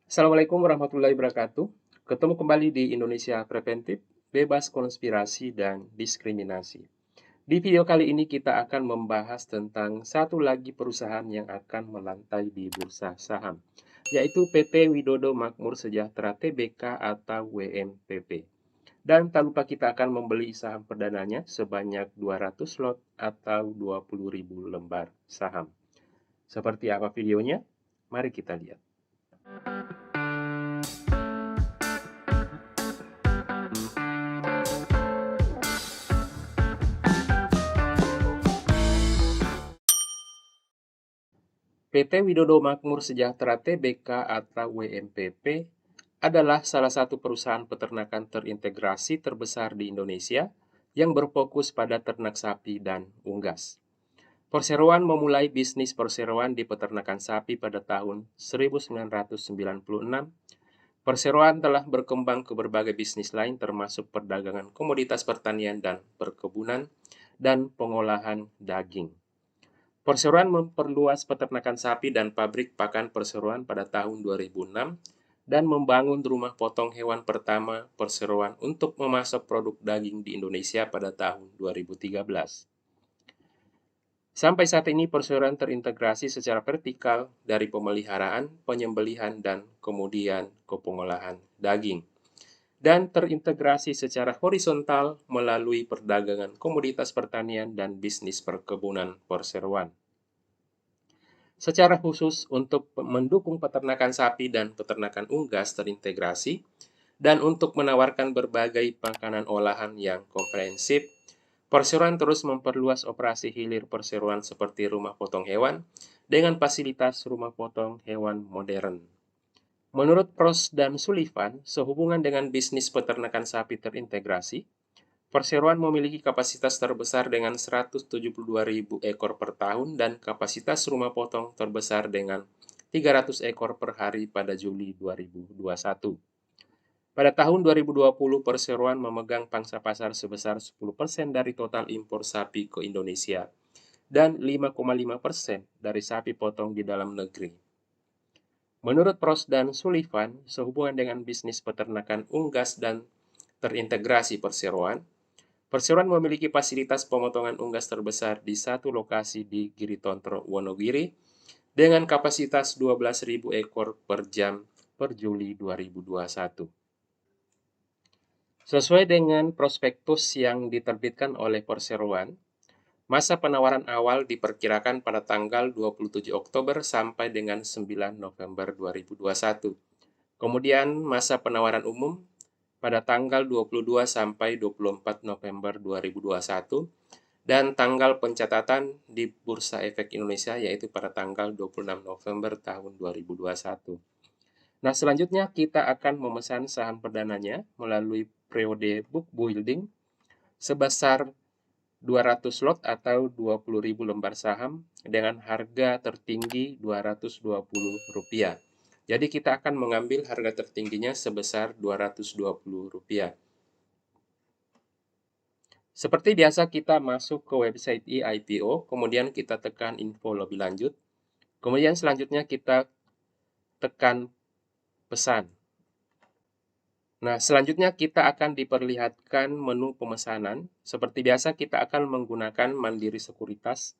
Assalamualaikum warahmatullahi wabarakatuh. Ketemu kembali di Indonesia Preventif, bebas konspirasi dan diskriminasi. Di video kali ini kita akan membahas tentang satu lagi perusahaan yang akan melantai di bursa saham, yaitu PT Widodo Makmur Sejahtera Tbk atau WMPP. Dan tak lupa kita akan membeli saham perdananya sebanyak 200 lot atau 20.000 lembar saham. Seperti apa videonya? Mari kita lihat. PT Widodo Makmur Sejahtera Tbk atau WMPP adalah salah satu perusahaan peternakan terintegrasi terbesar di Indonesia yang berfokus pada ternak sapi dan unggas. Perseroan memulai bisnis perseroan di peternakan sapi pada tahun 1996. Perseroan telah berkembang ke berbagai bisnis lain termasuk perdagangan komoditas pertanian dan perkebunan dan pengolahan daging. Perseroan memperluas peternakan sapi dan pabrik pakan perseroan pada tahun 2006 dan membangun rumah potong hewan pertama perseroan untuk memasok produk daging di Indonesia pada tahun 2013. Sampai saat ini perseroan terintegrasi secara vertikal dari pemeliharaan, penyembelihan, dan kemudian ke pengolahan daging. Dan terintegrasi secara horizontal melalui perdagangan komoditas pertanian dan bisnis perkebunan perseroan. Secara khusus untuk mendukung peternakan sapi dan peternakan unggas terintegrasi, dan untuk menawarkan berbagai makanan olahan yang komprehensif, perseroan terus memperluas operasi hilir perseroan seperti rumah potong hewan dengan fasilitas rumah potong hewan modern. Menurut Pros dan Sullivan, sehubungan dengan bisnis peternakan sapi terintegrasi, perseroan memiliki kapasitas terbesar dengan 172.000 ekor per tahun dan kapasitas rumah potong terbesar dengan 300 ekor per hari pada Juli 2021. Pada tahun 2020, perseroan memegang pangsa pasar sebesar 10% dari total impor sapi ke Indonesia dan 5,5% dari sapi potong di dalam negeri. Menurut Pros dan Sullivan, sehubungan dengan bisnis peternakan unggas dan terintegrasi perseroan, perseroan memiliki fasilitas pemotongan unggas terbesar di satu lokasi di Giritontro, Wonogiri, dengan kapasitas 12.000 ekor per jam per Juli 2021. Sesuai dengan prospektus yang diterbitkan oleh perseroan, masa penawaran awal diperkirakan pada tanggal 27 Oktober sampai dengan 9 November 2021. Kemudian masa penawaran umum pada tanggal 22 sampai 24 November 2021 dan tanggal pencatatan di Bursa Efek Indonesia yaitu pada tanggal 26 November tahun 2021. Nah, selanjutnya kita akan memesan saham perdananya melalui periode book building sebesar 200 lot atau 20.000 lembar saham dengan harga tertinggi Rp220. Jadi kita akan mengambil harga tertingginya sebesar Rp220. Seperti biasa kita masuk ke website IPO, kemudian kita tekan info lebih lanjut. Kemudian selanjutnya kita tekan pesan. Nah, selanjutnya kita akan diperlihatkan menu pemesanan. Seperti biasa kita akan menggunakan Mandiri Sekuritas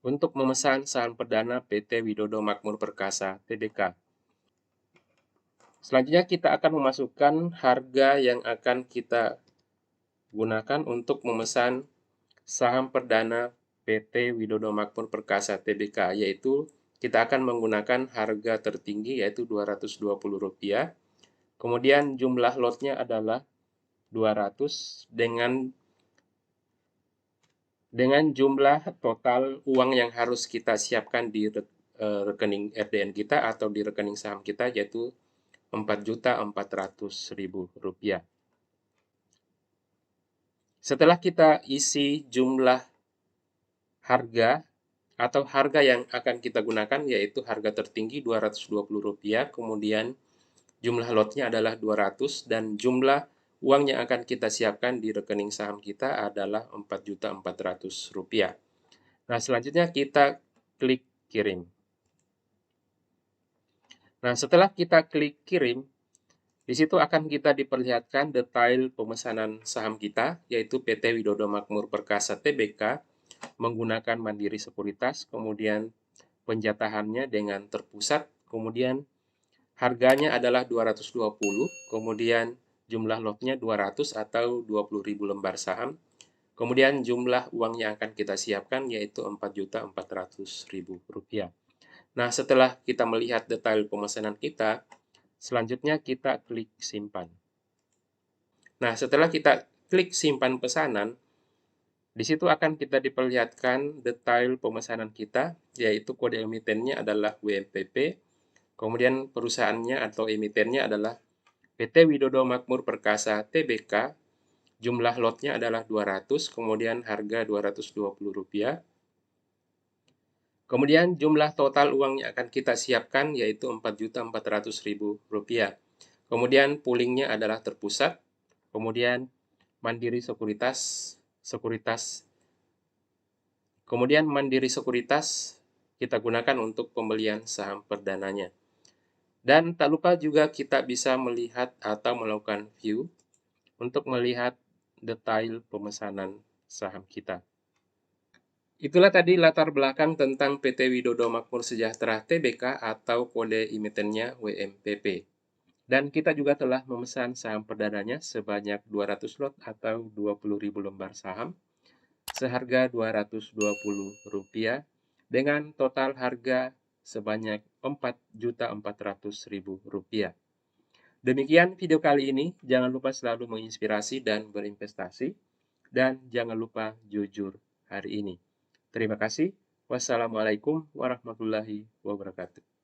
untuk memesan saham perdana PT Widodo Makmur Perkasa Tbk. Selanjutnya kita akan memasukkan harga yang akan kita gunakan untuk memesan saham perdana PT Widodo Makmur Perkasa Tbk, yaitu kita akan menggunakan harga tertinggi yaitu Rp220. Kemudian jumlah lotnya adalah 200 dengan jumlah total uang yang harus kita siapkan di rekening RDN kita atau di rekening saham kita yaitu Rp4.400.000. Setelah kita isi jumlah harga atau harga yang akan kita gunakan yaitu harga tertinggi Rp220, kemudian jumlah lotnya adalah 200 dan jumlah uang yang akan kita siapkan di rekening saham kita adalah Rp4.400. Nah, selanjutnya kita klik kirim. Nah, setelah kita klik kirim, di situ akan kita diperlihatkan detail pemesanan saham kita, yaitu PT Widodo Makmur Perkasa Tbk, menggunakan Mandiri Sekuritas, kemudian penjatahannya dengan terpusat, kemudian harganya adalah 220, kemudian jumlah lotnya 200 atau 20.000 lembar saham. Kemudian jumlah uang yang akan kita siapkan yaitu Rp4.400.000. Nah, setelah kita melihat detail pemesanan kita, selanjutnya kita klik simpan. Nah, setelah kita klik simpan pesanan, di situ akan kita diperlihatkan detail pemesanan kita, yaitu kode emitennya adalah WMPP, kemudian perusahaannya atau emitennya adalah PT Widodo Makmur Perkasa Tbk, jumlah lotnya adalah 200, kemudian harga Rp220. Kemudian jumlah total uang yang akan kita siapkan yaitu Rp4.400.000. Kemudian poolingnya adalah terpusat, kemudian Mandiri Sekuritas, kemudian Mandiri Sekuritas kita gunakan untuk pembelian saham perdananya. Dan tak lupa juga kita bisa melihat atau melakukan view untuk melihat detail pemesanan saham kita. Itulah tadi latar belakang tentang PT Widodo Makmur Sejahtera Tbk atau kode emitennya WMPP. Dan kita juga telah memesan saham perdananya sebanyak 200 lot atau 20.000 lembar saham seharga Rp220 dengan total harga sebanyak Rp4.400.000. Demikian video kali ini. Jangan lupa selalu menginspirasi dan berinvestasi. Dan jangan lupa jujur hari ini. Terima kasih. Wassalamualaikum warahmatullahi wabarakatuh.